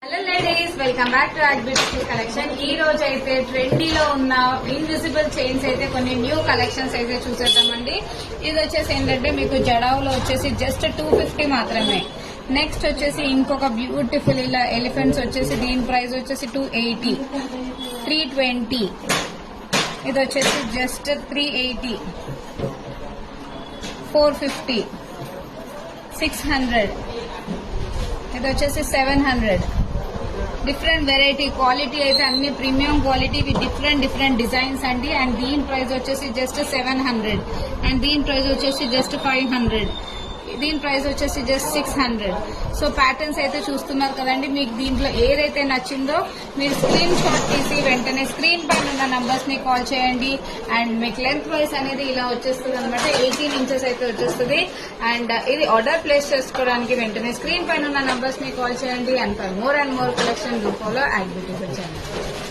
Hello ladies, welcome back to add beautiful collection. ఈ రోజు అయితే ట్రెండీలో ఉన్న ఇన్విజిబుల్ చైన్స్ అయితే కొన్ని న్యూ కలెక్షన్స్ అయితే చూసేద్దామండి. ఇది వచ్చేసి ఏంటంటే మీకు జడావులో వచ్చేసి జస్ట్ 250 మాత్రమే. నెక్స్ట్ వచ్చేసి ఇంకొక బ్యూటిఫుల్ ఇలా ఎలిఫెంట్స్ వచ్చేసి దీని ప్రైస్ వచ్చేసి 280, 320. ఇది వచ్చేసి జస్ట్ 380, 450, 600. ఇది వచ్చేసి 700. డిఫరెంట్ వెరైటీ క్వాలిటీ అయితే అన్ని premium quality with different designs అండి. అండ్ దీని ప్రైస్ వచ్చేసి జస్ట్ 700. అండ్ దీని ప్రైస్ వచ్చేసి జస్ట్ 500. దీని ప్రైస్ వచ్చేసి జస్ట్ 600. సో ప్యాటర్న్స్ అయితే చూస్తున్నారు కదండి. మీకు దీంట్లో ఏదైతే నచ్చిందో మీరు స్క్రీన్ షాట్ తీసి వెంటనే స్క్రీన్ పైన ఉన్న నంబర్స్ ని కాల్ చేయండి. అండ్ మీకు లెంత్ వైస్ అనేది ఇలా వచ్చేస్తుంది అనమాట. 18 ఇంచెస్ అయితే వచ్చేస్తుంది. అండ్ ఇది ఆర్డర్ ప్లేస్ చేసుకోవడానికి వెంటనే స్క్రీన్ పైన ఉన్న నంబర్స్ ని కాల్ చేయండి. And for more and more collection follow add beautiful channel.